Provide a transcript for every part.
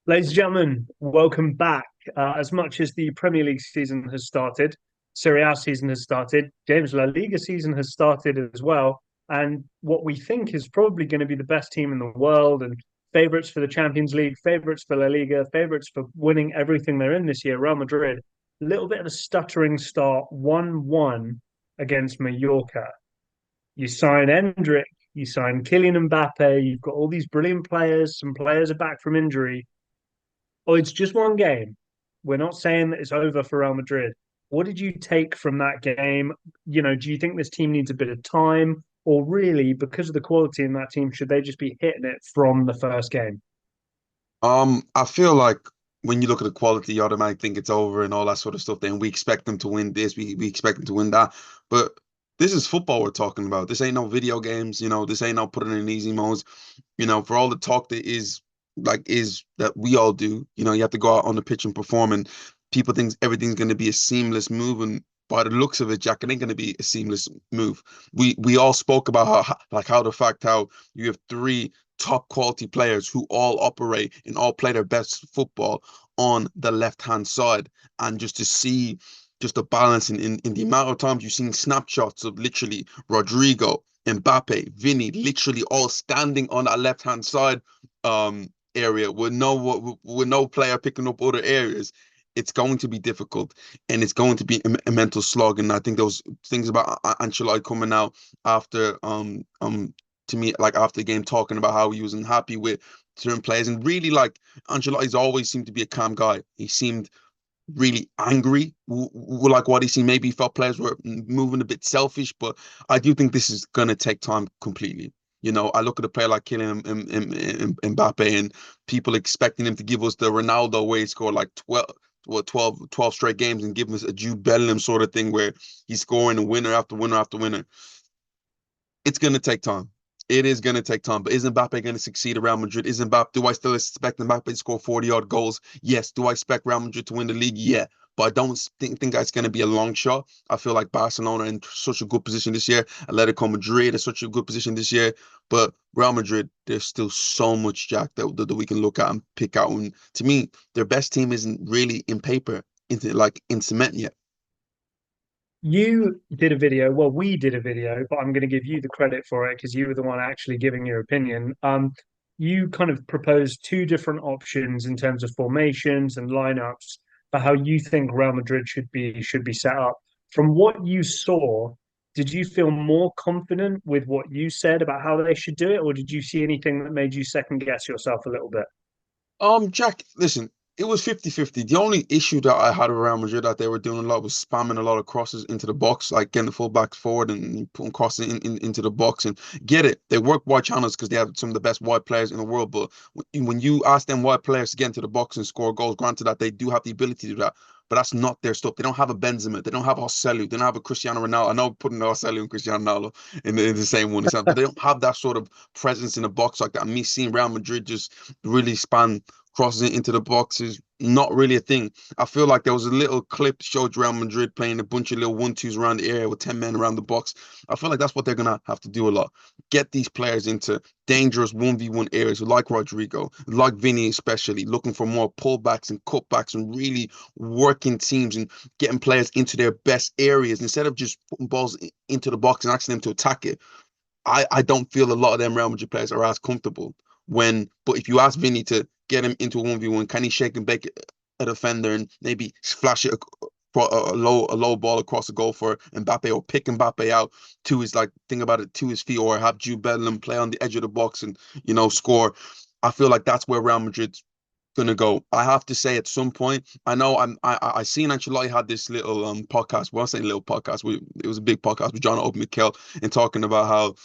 Ladies and gentlemen, welcome back. As much as the Premier League season has started, Serie A season has started, James LaLiga season has started as well. And what we think is probably going to be the best team in the world and favourites for the Champions League, favourites for La Liga, favourites for winning everything they're in this year, Real Madrid. A little bit of a stuttering start, 1-1 against Mallorca. You sign Endrick, you sign Kylian Mbappe, you've got all these brilliant players, some players are back from injury. Oh, it's just one game. We're not saying that it's over for Real Madrid. What did you take from that game? Do you think this team needs a bit of time? Or really, because of the quality in that team, should they just be hitting it from the first game? I feel like when you look at the quality, you automatically think it's over and all that sort of stuff. Then we expect them to win this, we expect them to win that. But this is football we're talking about. This ain't no video games, this ain't no putting in easy modes. For all the talk that is that we all do, you have to go out on the pitch and perform, and people think everything's gonna be a seamless move, and by the looks of it, Jack, it ain't gonna be a seamless move. We all spoke about how the fact how you have three top quality players who all operate and all play their best football on the left hand side. And just to see just the balance in the amount of times you've seen snapshots of literally Rodrygo, Mbappe, Vinny, literally all standing on that left hand side area with no player picking up other areas. It's going to be difficult, and it's going to be a mental slog. And I think those things about Ancelotti coming out after to me, like after the game, talking about how he was unhappy with certain players, and really like Ancelotti's always seemed to be a calm guy. He seemed really angry like what he seen. Maybe he felt players were moving a bit selfish, but I do think this is gonna take time completely. I look at a player like Kylian Mbappe, and people expecting him to give us the Ronaldo where he scored like 12 straight games, and give us a Jude Bellingham sort of thing where he's scoring a winner after winner after winner. It's going to take time. It is going to take time. But is Mbappe going to succeed around Madrid? Is Mbappe? Do I still expect Mbappe to score 40 odd goals? Yes. Do I expect Real Madrid to win the league? Yeah. But I don't think that's going to be a long shot. I feel like Barcelona in such a good position this year. Atletico Madrid is such a good position this year. But Real Madrid, there's still so much, Jack, that we can look at and pick out. And to me, their best team isn't really in paper, into like in cement yet. You did a video. Well, we did a video, but I'm going to give you the credit for it because you were the one actually giving your opinion. You kind of proposed two different options in terms of formations and lineups for how you think Real Madrid should be set up. From what you saw, did you feel more confident with what you said about how they should do it, or did you see anything that made you second guess yourself a little bit? Jack, listen, it was 50-50. The only issue that I had with Real Madrid that they were doing a lot was spamming a lot of crosses into the box, like getting the fullbacks forward and putting crosses into the box. And get it, they work wide channels because they have some of the best wide players in the world. But when you ask them wide players to get into the box and score goals, granted that they do have the ability to do that, but that's not their stuff. They don't have a Benzema, they don't have Marcelo, they don't have a Cristiano Ronaldo. I know putting Marcelo and Cristiano Ronaldo in the same one, but they don't have that sort of presence in the box like that. And me seeing Real Madrid just really span crosses it into the box is not really a thing. I feel like there was a little clip that showed Real Madrid playing a bunch of little 1-2s around the area with 10 men around the box. I feel like that's what they're going to have to do a lot. Get these players into dangerous 1v1 areas like Rodrygo, like Vinny especially, looking for more pullbacks and cutbacks and really working teams and getting players into their best areas instead of just putting balls into the box and asking them to attack it. I don't feel a lot of them Real Madrid players are as comfortable but if you ask Vinny to get him into a 1v1, can he shake and bake a defender and maybe flash it a low ball across the goal for Mbappe, or pick Mbappe out to his, like, think about it, to his feet, or have Jude Bellingham play on the edge of the box and score. I feel like that's where Real Madrid's gonna go. I have to say, at some point, I know I seen Ancelotti had this little podcast. Well, I say little podcast. It was a big podcast with John Obi Mikel, and talking about how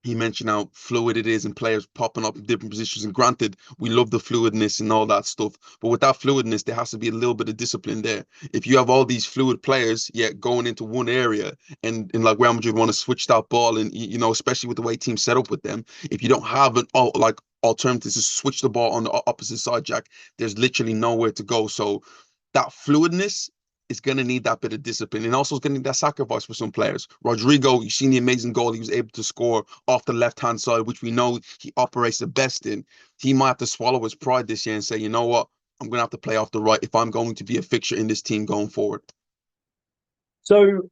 he mentioned how fluid it is and players popping up in different positions. And granted, we love the fluidness and all that stuff. But with that fluidness, there has to be a little bit of discipline there. If you have all these fluid players, yet going into one area, and like Real Madrid want to switch that ball, and especially with the way teams set up with them, if you don't have an like alternative to switch the ball on the opposite side, Jack, there's literally nowhere to go. So that fluidness, is going to need that bit of discipline, and also is going to need that sacrifice for some players. Rodrygo, you've seen the amazing goal he was able to score off the left-hand side, which we know he operates the best in. He might have to swallow his pride this year and say, you know what, I'm going to have to play off the right if I'm going to be a fixture in this team going forward. So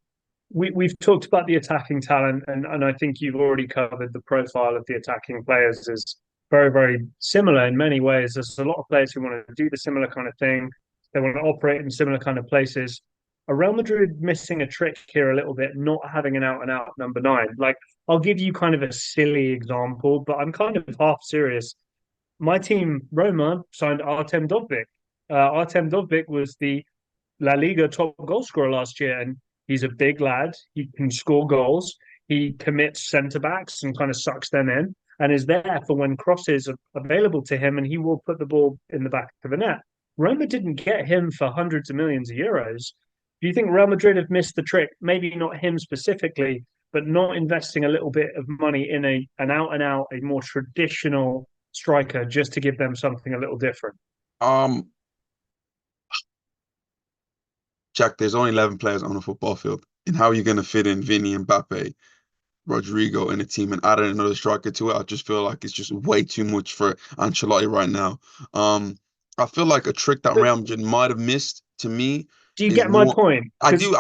we've talked about the attacking talent, and I think you've already covered the profile of the attacking players is very, very similar in many ways. There's a lot of players who want to do the similar kind of thing. They want to operate in similar kind of places. Are Real Madrid missing a trick here a little bit, not having an out and out number nine? Like, I'll give you kind of a silly example, but I'm kind of half serious. My team, Roma, signed Artem Dovbyk. Artem Dovbyk was the LaLiga top goal scorer last year, and he's a big lad. He can score goals. He commits centre backs and kind of sucks them in, and is there for when crosses are available to him, and he will put the ball in the back of the net. Roma didn't get him for hundreds of millions of euros. Do you think Real Madrid have missed the trick? Maybe not him specifically, but not investing a little bit of money in an out and out, a more traditional striker just to give them something a little different. Um, Jack, there's only 11 players on a football field, and how are you going to fit in Vinny, Mbappe, Rodrygo in a team and adding another striker to it? I just feel like it's just way too much for Ancelotti right now. Um, I feel like a trick that But Real Madrid might have missed to me do you is get my more. point? I Because do.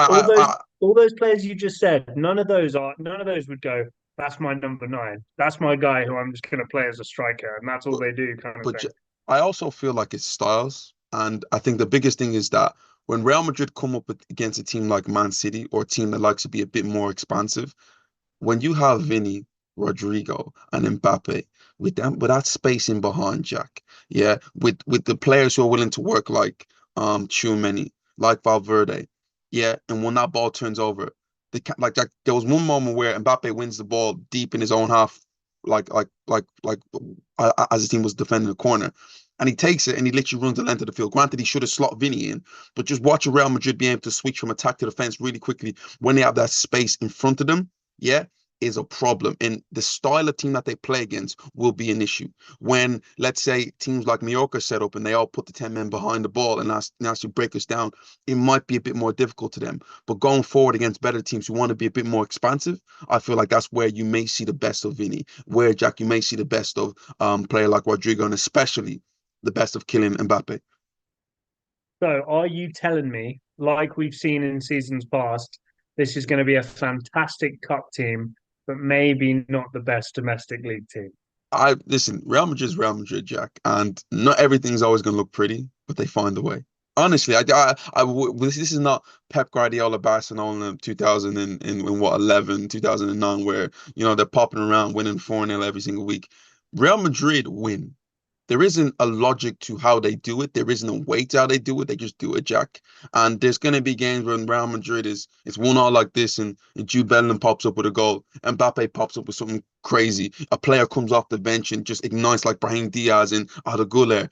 all those players you just said, none of those would go. That's my number nine. That's my guy who I'm just going to play as a striker, and that's all but they do, kind of but thing. I also feel like it's styles, and I think the biggest thing is that when Real Madrid come up against a team like Man City or a team that likes to be a bit more expansive, when you have Vinny, Rodrygo, and Mbappe with that space in behind Jack, yeah, with the players who are willing to work like Tchouaméni, like Valverde, yeah, and when that ball turns over, like Jack, there was one moment where Mbappe wins the ball deep in his own half, as his team was defending the corner. And he takes it and he literally runs the length of the field. Granted, he should have slot Vinny in, but just watch Real Madrid be able to switch from attack to defense really quickly when they have that space in front of them. Yeah, is a problem. And the style of team that they play against will be an issue. When, let's say, teams like Mallorca set up and they all put the 10 men behind the ball and ask to break us down, it might be a bit more difficult to them. But going forward against better teams who want to be a bit more expansive, I feel like that's where you may see the best of Vinny, where, Jack, you may see the best of player like Rodrygo, and especially the best of Kylian Mbappe. So, are you telling me, like we've seen in seasons past, this is going to be a fantastic cup team, but maybe not the best domestic league team? I listen, Real Madrid's Real Madrid, Jack, and not everything's always going to look pretty, but they find a way. Honestly, this is not Pep Guardiola Barcelona 2000 in what 11, 2009, where they're popping around winning 4-0 every single week. Real Madrid win. There isn't a logic to how they do it. There isn't a way to how they do it. They just do it, Jack. And there's going to be games when Real Madrid is it's 1-0 like this, and Jude Bellingham pops up with a goal. Mbappe pops up with something crazy. A player comes off the bench and just ignites like Brahim Diaz and Arda Güler.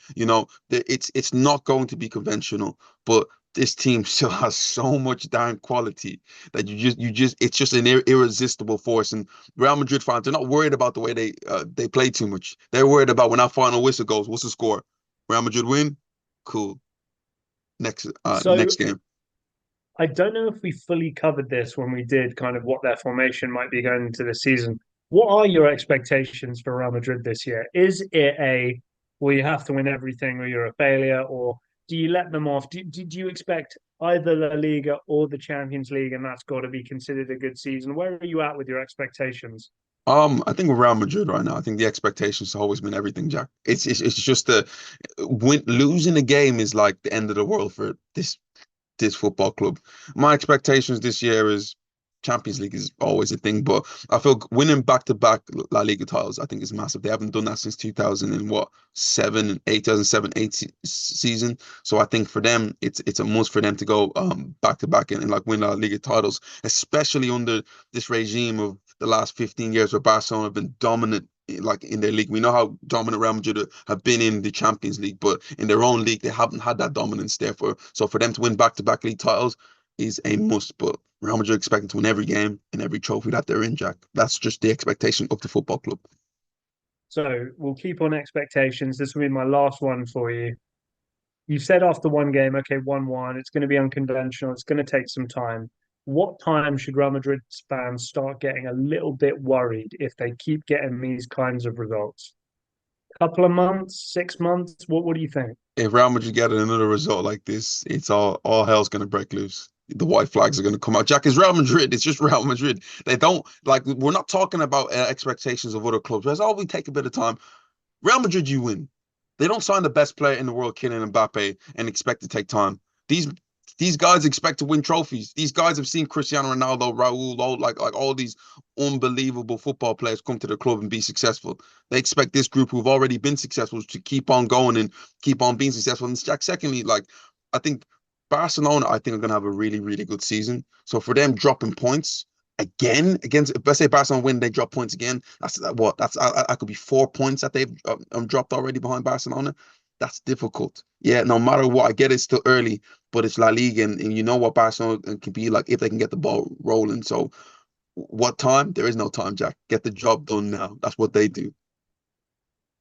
It's not going to be conventional, but this team still has so much damn quality that it's just an irresistible force. And Real Madrid fans, they're not worried about the way they play too much. They're worried about when that final whistle goes, what's the score? Real Madrid win? Cool. Next So, game. I don't know if we fully covered this when we did kind of what their formation might be going into the season. What are your expectations for Real Madrid this year? Is it well, you have to win everything or you're a failure, or do you let them off? Do you expect either La Liga or the Champions League, and that's got to be considered a good season? Where are you at with your expectations? I think with Real Madrid right now, I think the expectations have always been everything, Jack. It's just losing a game is like the end of the world for this football club. My expectations this year is Champions League is always a thing, but I feel winning back-to-back La Liga titles, I think is massive. They haven't done that since 2000 and what 2007, 8 season. So I think for them, it's a must for them to go back-to-back and like win La Liga titles, especially under this regime of the last 15 years where Barcelona have been dominant like in their league. We know how dominant Real Madrid have been in the Champions League, but in their own league, they haven't had that dominance. Therefore, so for them to win back-to-back league titles is a must. But Real Madrid expecting to win every game and every trophy that they're in, Jack. That's just the expectation of the football club. So we'll keep on expectations. This will be my last one for you. You said after one game, okay, 1-1, it's going to be unconventional, it's going to take some time. What time should Real Madrid fans start getting a little bit worried if they keep getting these kinds of results? Couple of months, 6 months? What do you think? If Real Madrid get another result like this, it's all hell's gonna break loose. The white flags are gonna come out. Jack, is Real Madrid. It's just Real Madrid. They don't like. We're not talking about expectations of other clubs. That's all we take a bit of time. Real Madrid, you win. They don't sign the best player in the world, Kylian Mbappe, and expect to take time. These these guys expect to win trophies. These guys have seen Cristiano Ronaldo, Raul, like all these unbelievable football players come to the club and be successful. They expect this group who've already been successful to keep on going and keep on being successful. And Jack, secondly, like I think Barcelona, I think are gonna have a really, really good season. So for them dropping points again against, let's say Barcelona win, they drop points again. That's what that's I could be 4 points that they've dropped already behind Barcelona. That's difficult. Yeah, no matter what, I get it's still early, but it's La Liga, and you know what Barcelona can be like if they can get the ball rolling. So, what time? There is no time, Jack. Get the job done now. That's what they do.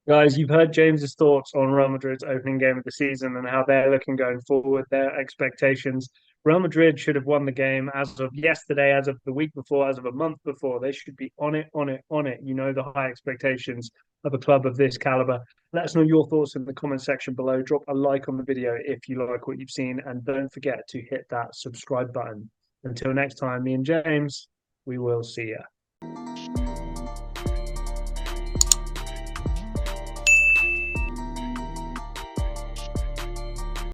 Guys, you've heard James's thoughts on Real Madrid's opening game of the season and how they're looking going forward, their expectations. Real Madrid should have won the game as of yesterday, as of the week before, as of a month before. They should be on it, on it, on it. You know, the high expectations of a club of this caliber. Let us know your thoughts in the comment section below. Drop a like on the video if you like what you've seen, and don't forget to hit that subscribe button. Until next time, me and James, we will see you.